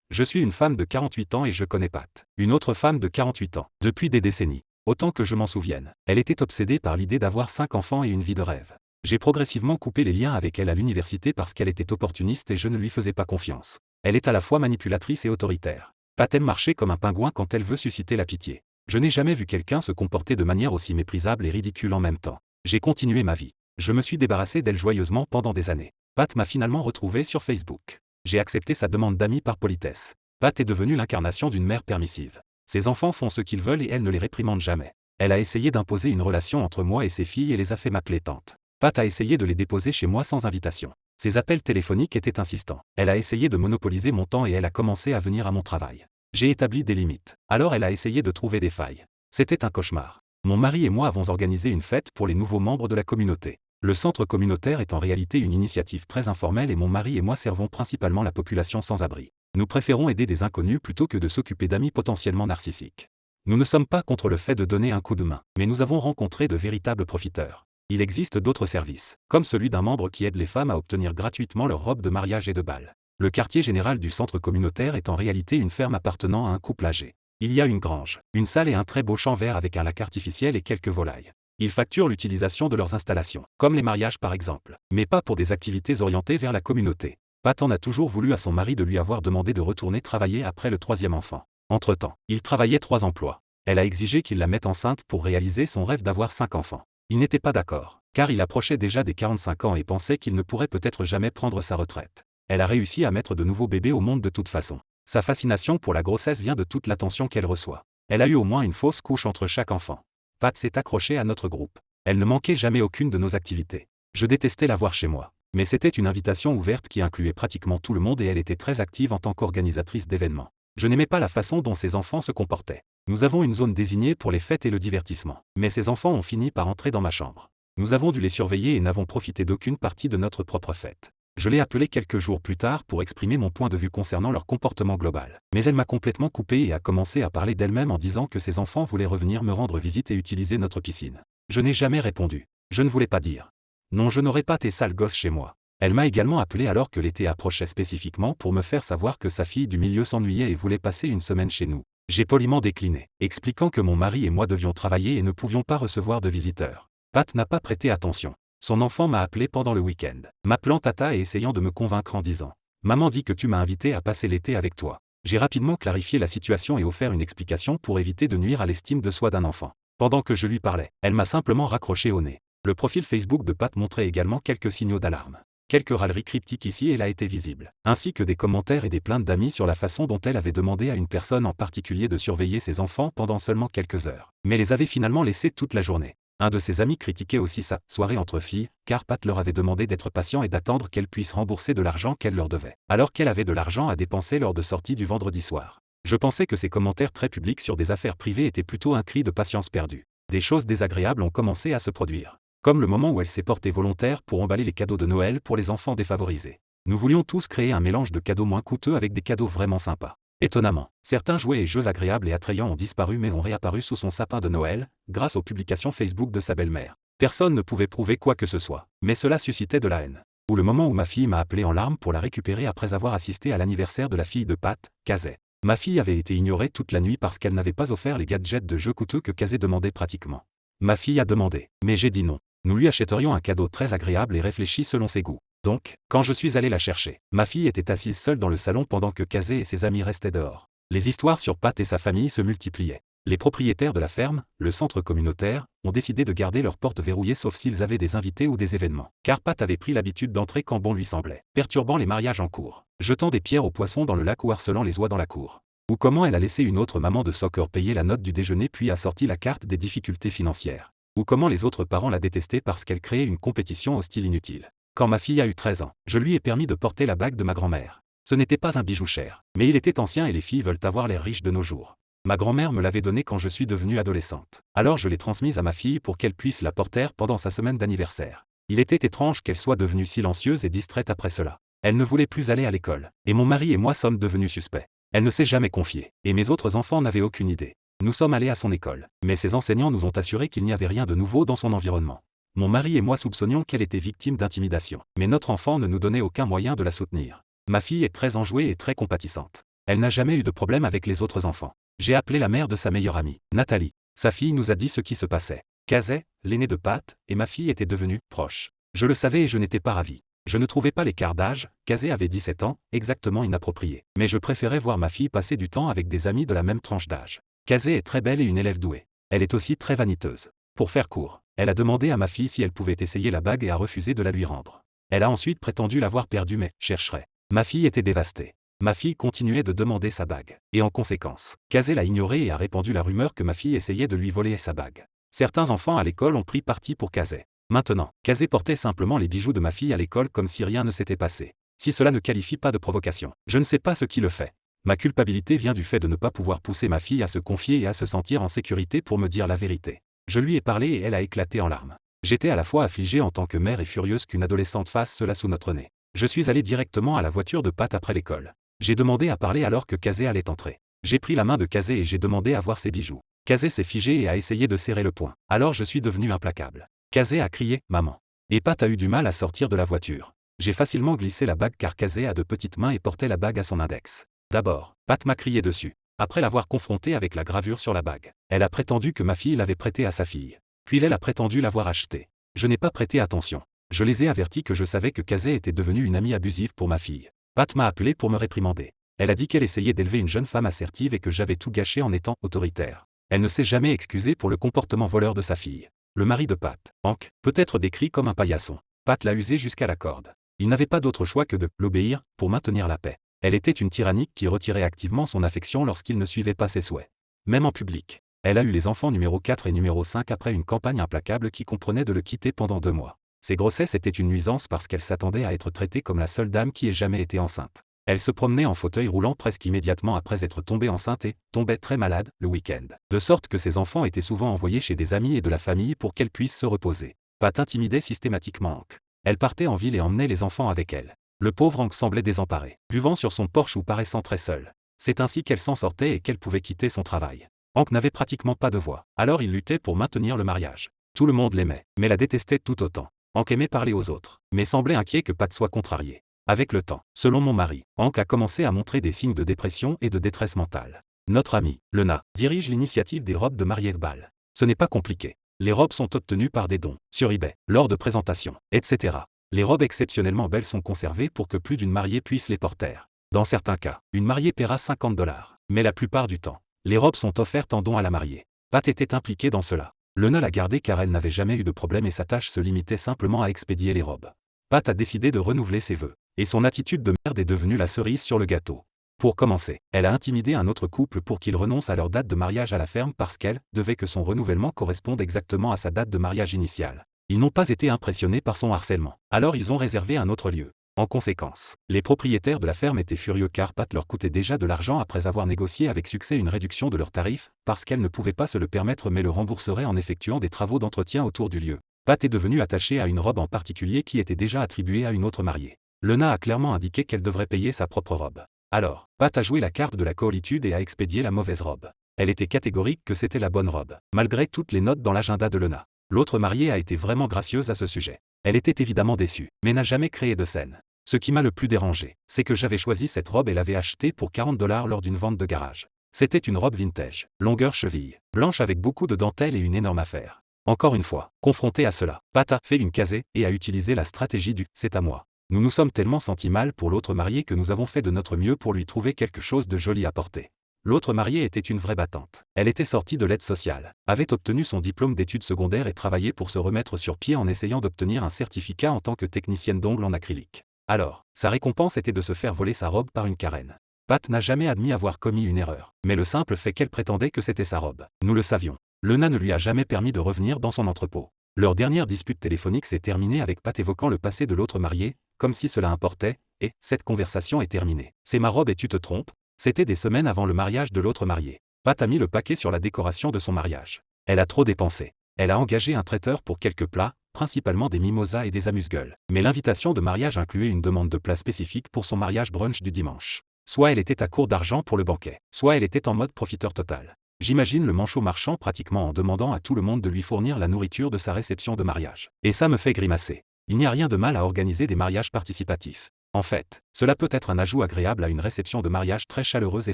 Je suis une femme de 48 ans et je connais Pat. Une autre femme de 48 ans. Depuis des décennies. Autant que je m'en souvienne. Elle était obsédée par l'idée d'avoir 5 enfants et une vie de rêve. J'ai progressivement coupé les liens avec elle à l'université parce qu'elle était opportuniste et je ne lui faisais pas confiance. Elle est à la fois manipulatrice et autoritaire. Pat aime marcher comme un pingouin quand elle veut susciter la pitié. Je n'ai jamais vu quelqu'un se comporter de manière aussi méprisable et ridicule en même temps. J'ai continué ma vie. Je me suis débarrassé d'elle joyeusement pendant des années. Pat m'a finalement retrouvé sur Facebook. J'ai accepté sa demande d'amis par politesse. Pat est devenue l'incarnation d'une mère permissive. Ses enfants font ce qu'ils veulent et elle ne les réprimande jamais. Elle a essayé d'imposer une relation entre moi et ses filles et les a fait m'appeler tante. Pat a essayé de les déposer chez moi sans invitation. Ses appels téléphoniques étaient insistants. Elle a essayé de monopoliser mon temps et elle a commencé à venir à mon travail. J'ai établi des limites. Alors elle a essayé de trouver des failles. C'était un cauchemar. Mon mari et moi avons organisé une fête pour les nouveaux membres de la communauté. Le centre communautaire est en réalité une initiative très informelle et mon mari et moi servons principalement la population sans abri. Nous préférons aider des inconnus plutôt que de s'occuper d'amis potentiellement narcissiques. Nous ne sommes pas contre le fait de donner un coup de main, mais nous avons rencontré de véritables profiteurs. Il existe d'autres services, comme celui d'un membre qui aide les femmes à obtenir gratuitement leur robe de mariage et de bal. Le quartier général du centre communautaire est en réalité une ferme appartenant à un couple âgé. Il y a une grange, une salle et un très beau champ vert avec un lac artificiel et quelques volailles. Ils facturent l'utilisation de leurs installations, comme les mariages par exemple, mais pas pour des activités orientées vers la communauté. Pat en a toujours voulu à son mari de lui avoir demandé de retourner travailler après le 3e enfant. Entre-temps, il travaillait 3 emplois. Elle a exigé qu'il la mette enceinte pour réaliser son rêve d'avoir 5 enfants. Il n'était pas d'accord, car il approchait déjà des 45 ans et pensait qu'il ne pourrait peut-être jamais prendre sa retraite. Elle a réussi à mettre de nouveaux bébés au monde de toute façon. Sa fascination pour la grossesse vient de toute l'attention qu'elle reçoit. Elle a eu au moins une fausse couche entre chaque enfant. Pat s'est accrochée à notre groupe. Elle ne manquait jamais aucune de nos activités. Je détestais la voir chez moi. Mais c'était une invitation ouverte qui incluait pratiquement tout le monde et elle était très active en tant qu'organisatrice d'événements. Je n'aimais pas la façon dont ses enfants se comportaient. Nous avons une zone désignée pour les fêtes et le divertissement. Mais ces enfants ont fini par entrer dans ma chambre. Nous avons dû les surveiller et n'avons profité d'aucune partie de notre propre fête. Je l'ai appelée quelques jours plus tard pour exprimer mon point de vue concernant leur comportement global. Mais elle m'a complètement coupé et a commencé à parler d'elle-même en disant que ses enfants voulaient revenir me rendre visite et utiliser notre piscine. Je n'ai jamais répondu. Je ne voulais pas dire. Non, je n'aurais pas tes sales gosses chez moi. Elle m'a également appelé alors que l'été approchait spécifiquement pour me faire savoir que sa fille du milieu s'ennuyait et voulait passer une semaine chez nous. J'ai poliment décliné, expliquant que mon mari et moi devions travailler et ne pouvions pas recevoir de visiteurs. Pat n'a pas prêté attention. Son enfant m'a appelé pendant le week-end, m'appelant Tata et essayant de me convaincre en disant « Maman dit que tu m'as invité à passer l'été avec toi ». J'ai rapidement clarifié la situation et offert une explication pour éviter de nuire à l'estime de soi d'un enfant. Pendant que je lui parlais, elle m'a simplement raccroché au nez. Le profil Facebook de Pat montrait également quelques signaux d'alarme. Quelques râleries cryptiques ici et là étaient visibles, ainsi que des commentaires et des plaintes d'amis sur la façon dont elle avait demandé à une personne en particulier de surveiller ses enfants pendant seulement quelques heures, mais les avait finalement laissés toute la journée. Un de ses amis critiquait aussi sa « soirée entre filles », car Pat leur avait demandé d'être patient et d'attendre qu'elle puisse rembourser de l'argent qu'elle leur devait, alors qu'elle avait de l'argent à dépenser lors de sorties du vendredi soir. Je pensais que ces commentaires très publics sur des affaires privées étaient plutôt un cri de patience perdue. Des choses désagréables ont commencé à se produire. Comme le moment où elle s'est portée volontaire pour emballer les cadeaux de Noël pour les enfants défavorisés. Nous voulions tous créer un mélange de cadeaux moins coûteux avec des cadeaux vraiment sympas. Étonnamment, certains jouets et jeux agréables et attrayants ont disparu mais ont réapparu sous son sapin de Noël, grâce aux publications Facebook de sa belle-mère. Personne ne pouvait prouver quoi que ce soit, mais cela suscitait de la haine. Ou le moment où ma fille m'a appelé en larmes pour la récupérer après avoir assisté à l'anniversaire de la fille de Pat, Kazay. Ma fille avait été ignorée toute la nuit parce qu'elle n'avait pas offert les gadgets de jeux coûteux que Kazay demandait pratiquement. Ma fille a demandé, mais j'ai dit non. Nous lui achèterions un cadeau très agréable et réfléchi selon ses goûts. Donc, quand je suis allé la chercher, ma fille était assise seule dans le salon pendant que Kazay et ses amis restaient dehors. Les histoires sur Pat et sa famille se multipliaient. Les propriétaires de la ferme, le centre communautaire, ont décidé de garder leurs portes verrouillées sauf s'ils avaient des invités ou des événements. Car Pat avait pris l'habitude d'entrer quand bon lui semblait, perturbant les mariages en cours, jetant des pierres aux poissons dans le lac ou harcelant les oies dans la cour. Ou comment elle a laissé une autre maman de soccer payer la note du déjeuner puis a sorti la carte des difficultés financières. Ou comment les autres parents la détestaient parce qu'elle créait une compétition hostile inutile. Quand ma fille a eu 13 ans, je lui ai permis de porter la bague de ma grand-mère. Ce n'était pas un bijou cher, mais il était ancien et les filles veulent avoir l'air riches de nos jours. Ma grand-mère me l'avait donné quand je suis devenue adolescente. Alors je l'ai transmise à ma fille pour qu'elle puisse la porter pendant sa semaine d'anniversaire. Il était étrange qu'elle soit devenue silencieuse et distraite après cela. Elle ne voulait plus aller à l'école, et mon mari et moi sommes devenus suspects. Elle ne s'est jamais confiée, et mes autres enfants n'avaient aucune idée. Nous sommes allés à son école, mais ses enseignants nous ont assuré qu'il n'y avait rien de nouveau dans son environnement. Mon mari et moi soupçonnions qu'elle était victime d'intimidation, mais notre enfant ne nous donnait aucun moyen de la soutenir. Ma fille est très enjouée et très compatissante. Elle n'a jamais eu de problème avec les autres enfants. J'ai appelé la mère de sa meilleure amie, Nathalie. Sa fille nous a dit ce qui se passait. Kazé, l'aîné de Pat, et ma fille étaient devenus proches. Je le savais et je n'étais pas ravi. Je ne trouvais pas l'écart d'âge, Kazé avait 17 ans, exactement inapproprié. Mais je préférais voir ma fille passer du temps avec des amis de la même tranche d'âge. Kazé est très belle et une élève douée. Elle est aussi très vaniteuse. Pour faire court, elle a demandé à ma fille si elle pouvait essayer la bague et a refusé de la lui rendre. Elle a ensuite prétendu l'avoir perdue mais chercherait. Ma fille était dévastée. Ma fille continuait de demander sa bague. Et en conséquence, Kazé l'a ignorée et a répandu la rumeur que ma fille essayait de lui voler sa bague. Certains enfants à l'école ont pris parti pour Kazé. Maintenant, Kazé portait simplement les bijoux de ma fille à l'école comme si rien ne s'était passé. Si cela ne qualifie pas de provocation, je ne sais pas ce qui le fait. Ma culpabilité vient du fait de ne pas pouvoir pousser ma fille à se confier et à se sentir en sécurité pour me dire la vérité. Je lui ai parlé et elle a éclaté en larmes. J'étais à la fois affligée en tant que mère et furieuse qu'une adolescente fasse cela sous notre nez. Je suis allé directement à la voiture de Pat après l'école. J'ai demandé à parler alors que Kazé allait entrer. J'ai pris la main de Kazé et j'ai demandé à voir ses bijoux. Kazé s'est figé et a essayé de serrer le poing. Alors je suis devenu implacable. Kazé a crié « Maman ». Et Pat a eu du mal à sortir de la voiture. J'ai facilement glissé la bague car Kazé a de petites mains et portait la bague à son index. D'abord, Pat m'a crié dessus. Après l'avoir confrontée avec la gravure sur la bague, elle a prétendu que ma fille l'avait prêtée à sa fille. Puis elle a prétendu l'avoir achetée. Je n'ai pas prêté attention. Je les ai avertis que je savais que Kazé était devenue une amie abusive pour ma fille. Pat m'a appelé pour me réprimander. Elle a dit qu'elle essayait d'élever une jeune femme assertive et que j'avais tout gâché en étant autoritaire. Elle ne s'est jamais excusée pour le comportement voleur de sa fille. Le mari de Pat, Hank, peut être décrit comme un paillasson. Pat l'a usé jusqu'à la corde. Il n'avait pas d'autre choix que de l'obéir pour maintenir la paix. Elle était une tyrannique qui retirait activement son affection lorsqu'il ne suivait pas ses souhaits. Même en public. Elle a eu les enfants numéro 4 et numéro 5 après une campagne implacable qui comprenait de le quitter pendant 2 mois. Ses grossesses étaient une nuisance parce qu'elle s'attendait à être traitée comme la seule dame qui ait jamais été enceinte. Elle se promenait en fauteuil roulant presque immédiatement après être tombée enceinte et tombait très malade le week-end. De sorte que ses enfants étaient souvent envoyés chez des amis et de la famille pour qu'elle puisse se reposer. Pat intimidait systématiquement Hank. Elle partait en ville et emmenait les enfants avec elle. Le pauvre Hank semblait désemparé, buvant sur son porche ou paraissant très seul. C'est ainsi qu'elle s'en sortait et qu'elle pouvait quitter son travail. Hank n'avait pratiquement pas de voix. Alors il luttait pour maintenir le mariage. Tout le monde l'aimait, mais la détestait tout autant. Hank aimait parler aux autres, mais semblait inquiet que Pat soit contrarié. Avec le temps, selon mon mari, Hank a commencé à montrer des signes de dépression et de détresse mentale. Notre ami, Lena, dirige l'initiative des robes de mariée bal. Ce n'est pas compliqué. Les robes sont obtenues par des dons, sur eBay, lors de présentations, etc. Les robes exceptionnellement belles sont conservées pour que plus d'une mariée puisse les porter. Dans certains cas, une mariée paiera 50 $, mais la plupart du temps, les robes sont offertes en don à la mariée. Pat était impliquée dans cela. Lena l'a gardée car elle n'avait jamais eu de problème et sa tâche se limitait simplement à expédier les robes. Pat a décidé de renouveler ses vœux. Et son attitude de merde est devenue la cerise sur le gâteau. Pour commencer, elle a intimidé un autre couple pour qu'ils renoncent à leur date de mariage à la ferme parce qu'elle devait que son renouvellement corresponde exactement à sa date de mariage initiale. Ils n'ont pas été impressionnés par son harcèlement. Alors ils ont réservé un autre lieu. En conséquence, les propriétaires de la ferme étaient furieux car Pat leur coûtait déjà de l'argent après avoir négocié avec succès une réduction de leurs tarifs, parce qu'elle ne pouvait pas se le permettre mais le rembourserait en effectuant des travaux d'entretien autour du lieu. Pat est devenue attachée à une robe en particulier qui était déjà attribuée à une autre mariée. Lena a clairement indiqué qu'elle devrait payer sa propre robe. Alors, Pat a joué la carte de la coolitude et a expédié la mauvaise robe. Elle était catégorique que c'était la bonne robe, malgré toutes les notes dans l'agenda de Lena. L'autre mariée a été vraiment gracieuse à ce sujet. Elle était évidemment déçue, mais n'a jamais créé de scène. Ce qui m'a le plus dérangé, c'est que j'avais choisi cette robe et l'avais achetée pour 40 $ lors d'une vente de garage. C'était une robe vintage, longueur cheville, blanche avec beaucoup de dentelle et une énorme affaire. Encore une fois, confronté à cela, Pat a fait une casée et a utilisé la stratégie du « c'est à moi ». Nous nous sommes tellement sentis mal pour l'autre mariée que nous avons fait de notre mieux pour lui trouver quelque chose de joli à porter. L'autre mariée était une vraie battante. Elle était sortie de l'aide sociale, avait obtenu son diplôme d'études secondaires et travaillait pour se remettre sur pied en essayant d'obtenir un certificat en tant que technicienne d'ongles en acrylique. Alors, sa récompense était de se faire voler sa robe par une Karen. Pat n'a jamais admis avoir commis une erreur, mais le simple fait qu'elle prétendait que c'était sa robe. Nous le savions. Lena ne lui a jamais permis de revenir dans son entrepôt. Leur dernière dispute téléphonique s'est terminée avec Pat évoquant le passé de l'autre mariée, comme si cela importait, et cette conversation est terminée. C'est ma robe et tu te trompes? C'était des semaines avant le mariage de l'autre mariée. Pat a mis le paquet sur la décoration de son mariage. Elle a trop dépensé. Elle a engagé un traiteur pour quelques plats, principalement des mimosas et des amuse-gueules. Mais l'invitation de mariage incluait une demande de plats spécifiques pour son mariage brunch du dimanche. Soit elle était à court d'argent pour le banquet, soit elle était en mode profiteur total. J'imagine le manchot marchand pratiquement en demandant à tout le monde de lui fournir la nourriture de sa réception de mariage. Et ça me fait grimacer. Il n'y a rien de mal à organiser des mariages participatifs. En fait, cela peut être un ajout agréable à une réception de mariage très chaleureuse et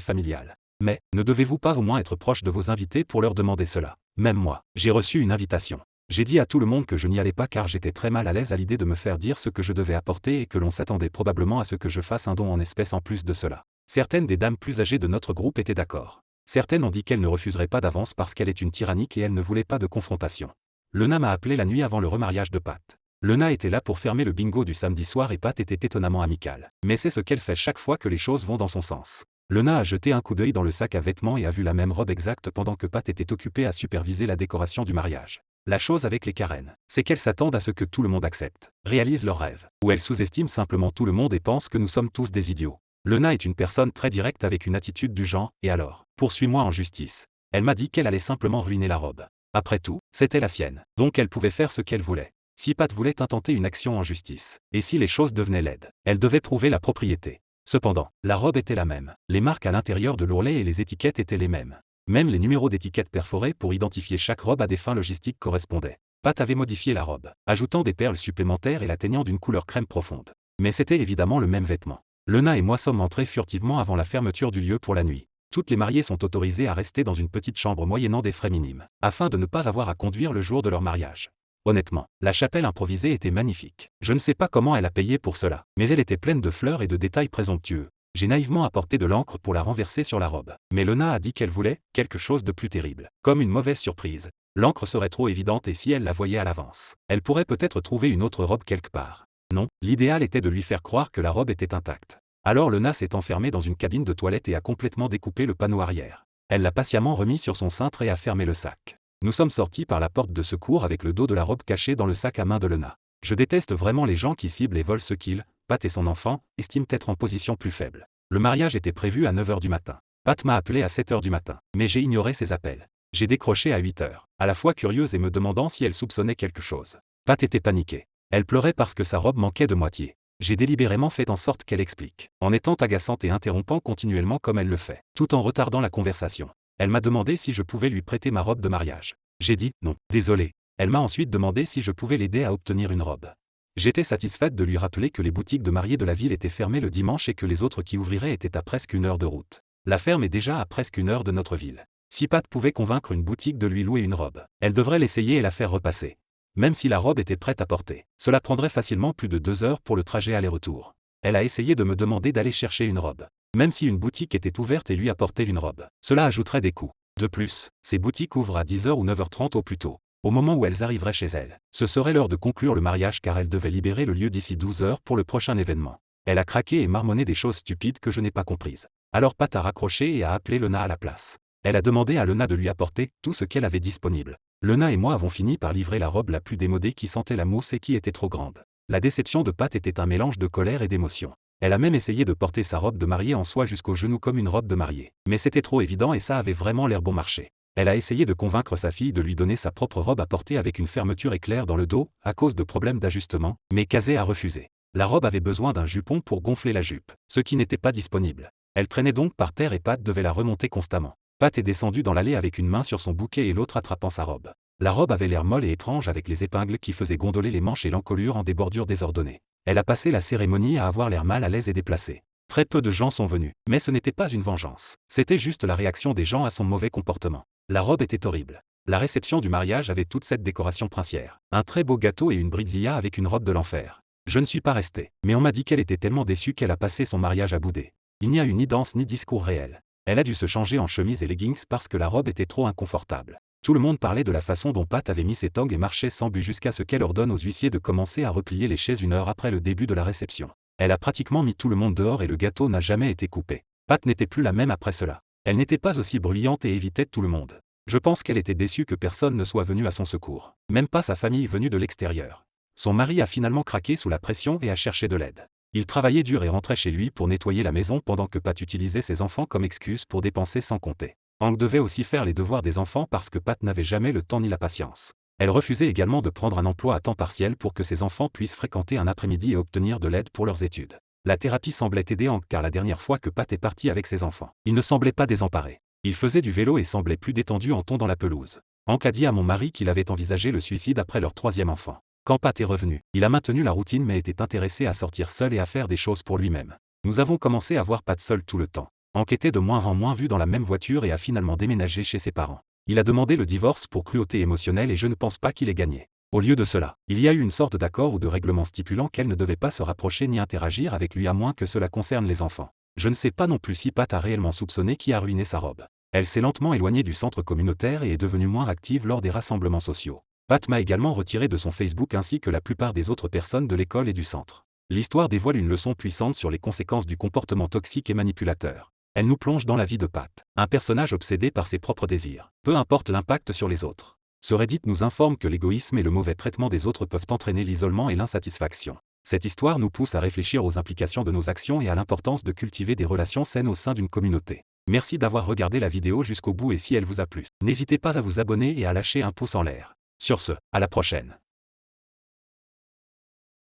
familiale. Mais, ne devez-vous pas au moins être proche de vos invités pour leur demander cela? Même moi, j'ai reçu une invitation. J'ai dit à tout le monde que je n'y allais pas car j'étais très mal à l'aise à l'idée de me faire dire ce que je devais apporter et que l'on s'attendait probablement à ce que je fasse un don en espèces en plus de cela. Certaines des dames plus âgées de notre groupe étaient d'accord. Certaines ont dit qu'elles ne refuseraient pas d'avance parce qu'elle est une tyrannique et elle ne voulait pas de confrontation. Lena m'a appelé la nuit avant le remariage de Pat. Lena était là pour fermer le bingo du samedi soir et Pat était étonnamment amicale. Mais c'est ce qu'elle fait chaque fois que les choses vont dans son sens. Lena a jeté un coup d'œil dans le sac à vêtements et a vu la même robe exacte pendant que Pat était occupée à superviser la décoration du mariage. La chose avec les Karen, c'est qu'elles s'attendent à ce que tout le monde accepte, réalise leurs rêves, ou elles sous-estiment simplement tout le monde et pensent que nous sommes tous des idiots. Lena est une personne très directe avec une attitude du genre, et alors, poursuis-moi en justice. Elle m'a dit qu'elle allait simplement ruiner la robe. Après tout, c'était la sienne, donc elle pouvait faire ce qu'elle voulait. Si Pat voulait intenter une action en justice, et si les choses devenaient laides, elle devait prouver la propriété. Cependant, la robe était la même, les marques à l'intérieur de l'ourlet et les étiquettes étaient les mêmes. Même les numéros d'étiquettes perforés pour identifier chaque robe à des fins logistiques correspondaient. Pat avait modifié la robe, ajoutant des perles supplémentaires et la teignant d'une couleur crème profonde. Mais c'était évidemment le même vêtement. Lena et moi sommes entrés furtivement avant la fermeture du lieu pour la nuit. Toutes les mariées sont autorisées à rester dans une petite chambre moyennant des frais minimes, afin de ne pas avoir à conduire le jour de leur mariage. Honnêtement, la chapelle improvisée était magnifique. Je ne sais pas comment elle a payé pour cela, mais elle était pleine de fleurs et de détails présomptueux. J'ai naïvement apporté de l'encre pour la renverser sur la robe. Mais Lena a dit qu'elle voulait quelque chose de plus terrible. Comme une mauvaise surprise. L'encre serait trop évidente et si elle la voyait à l'avance, elle pourrait peut-être trouver une autre robe quelque part. Non, l'idéal était de lui faire croire que la robe était intacte. Alors Lena s'est enfermée dans une cabine de toilette et a complètement découpé le panneau arrière. Elle l'a patiemment remis sur son cintre et a fermé le sac. Nous sommes sortis par la porte de secours avec le dos de la robe caché dans le sac à main de Lena. Je déteste vraiment les gens qui ciblent et volent ce qu'ils, Pat et son enfant, estiment être en position plus faible. Le mariage était prévu à 9h du matin. Pat m'a appelé à 7h du matin, mais j'ai ignoré ses appels. J'ai décroché à 8h, à la fois curieuse et me demandant si elle soupçonnait quelque chose. Pat était paniquée. Elle pleurait parce que sa robe manquait de moitié. J'ai délibérément fait en sorte qu'elle explique, en étant agaçante et interrompant continuellement comme elle le fait, tout en retardant la conversation. Elle m'a demandé si je pouvais lui prêter ma robe de mariage. J'ai dit non, désolé. Elle m'a ensuite demandé si je pouvais l'aider à obtenir une robe. J'étais satisfaite de lui rappeler que les boutiques de mariés de la ville étaient fermées le dimanche et que les autres qui ouvriraient étaient à presque 1 heure de route. La ferme est déjà à presque 1 heure de notre ville. Si Pat pouvait convaincre une boutique de lui louer une robe, elle devrait l'essayer et la faire repasser. Même si la robe était prête à porter, cela prendrait facilement plus de 2 heures pour le trajet aller-retour. Elle a essayé de me demander d'aller chercher une robe. Même si une boutique était ouverte et lui apportait une robe, cela ajouterait des coûts. De plus, ces boutiques ouvrent à 10h ou 9h30 au plus tôt. Au moment où elles arriveraient chez elles, ce serait l'heure de conclure le mariage car elles devaient libérer le lieu d'ici 12h pour le prochain événement. Elle a craqué et marmonné des choses stupides que je n'ai pas comprises. Alors Pat a raccroché et a appelé Lena à la place. Elle a demandé à Lena de lui apporter tout ce qu'elle avait disponible. Lena et moi avons fini par livrer la robe la plus démodée qui sentait la mousse et qui était trop grande. La déception de Pat était un mélange de colère et d'émotion. Elle a même essayé de porter sa robe de mariée en soie jusqu'aux genoux comme une robe de mariée. Mais c'était trop évident et ça avait vraiment l'air bon marché. Elle a essayé de convaincre sa fille de lui donner sa propre robe à porter avec une fermeture éclair dans le dos, à cause de problèmes d'ajustement, mais Kazé a refusé. La robe avait besoin d'un jupon pour gonfler la jupe, ce qui n'était pas disponible. Elle traînait donc par terre et Pat devait la remonter constamment. Pat est descendu dans l'allée avec une main sur son bouquet et l'autre attrapant sa robe. La robe avait l'air molle et étrange avec les épingles qui faisaient gondoler les manches et l'encolure en des bordures désordonnées. Elle a passé la cérémonie à avoir l'air mal à l'aise et déplacée. Très peu de gens sont venus, mais ce n'était pas une vengeance. C'était juste la réaction des gens à son mauvais comportement. La robe était horrible. La réception du mariage avait toute cette décoration princière. Un très beau gâteau et une britzilla avec une robe de l'enfer. Je ne suis pas resté, mais on m'a dit qu'elle était tellement déçue qu'elle a passé son mariage à bouder. Il n'y a eu ni danse ni discours réel. Elle a dû se changer en chemise et leggings parce que la robe était trop inconfortable. Tout le monde parlait de la façon dont Pat avait mis ses tongs et marchait sans but jusqu'à ce qu'elle ordonne aux huissiers de commencer à replier les chaises 1 heure après le début de la réception. Elle a pratiquement mis tout le monde dehors et le gâteau n'a jamais été coupé. Pat n'était plus la même après cela. Elle n'était pas aussi bruyante et évitait tout le monde. Je pense qu'elle était déçue que personne ne soit venu à son secours. Même pas sa famille venue de l'extérieur. Son mari a finalement craqué sous la pression et a cherché de l'aide. Il travaillait dur et rentrait chez lui pour nettoyer la maison pendant que Pat utilisait ses enfants comme excuse pour dépenser sans compter. Hank devait aussi faire les devoirs des enfants parce que Pat n'avait jamais le temps ni la patience. Elle refusait également de prendre un emploi à temps partiel pour que ses enfants puissent fréquenter un après-midi et obtenir de l'aide pour leurs études. La thérapie semblait aider Hank car la dernière fois que Pat est parti avec ses enfants, il ne semblait pas désemparé. Il faisait du vélo et semblait plus détendu en tondant la pelouse. Hank a dit à mon mari qu'il avait envisagé le suicide après leur 3e enfant. Quand Pat est revenu, il a maintenu la routine mais était intéressé à sortir seul et à faire des choses pour lui-même. Nous avons commencé à voir Pat seul tout le temps. Enquêté de moins en moins vu dans la même voiture et a finalement déménagé chez ses parents. Il a demandé le divorce pour cruauté émotionnelle et je ne pense pas qu'il ait gagné. Au lieu de cela, il y a eu une sorte d'accord ou de règlement stipulant qu'elle ne devait pas se rapprocher ni interagir avec lui à moins que cela concerne les enfants. Je ne sais pas non plus si Pat a réellement soupçonné qui a ruiné sa robe. Elle s'est lentement éloignée du centre communautaire et est devenue moins active lors des rassemblements sociaux. Pat m'a également retiré de son Facebook ainsi que la plupart des autres personnes de l'école et du centre. L'histoire dévoile une leçon puissante sur les conséquences du comportement toxique et manipulateur. Elle nous plonge dans la vie de Pat, un personnage obsédé par ses propres désirs, peu importe l'impact sur les autres. Ce Reddit nous informe que l'égoïsme et le mauvais traitement des autres peuvent entraîner l'isolement et l'insatisfaction. Cette histoire nous pousse à réfléchir aux implications de nos actions et à l'importance de cultiver des relations saines au sein d'une communauté. Merci d'avoir regardé la vidéo jusqu'au bout et si elle vous a plu, n'hésitez pas à vous abonner et à lâcher un pouce en l'air. Sur ce, à la prochaine.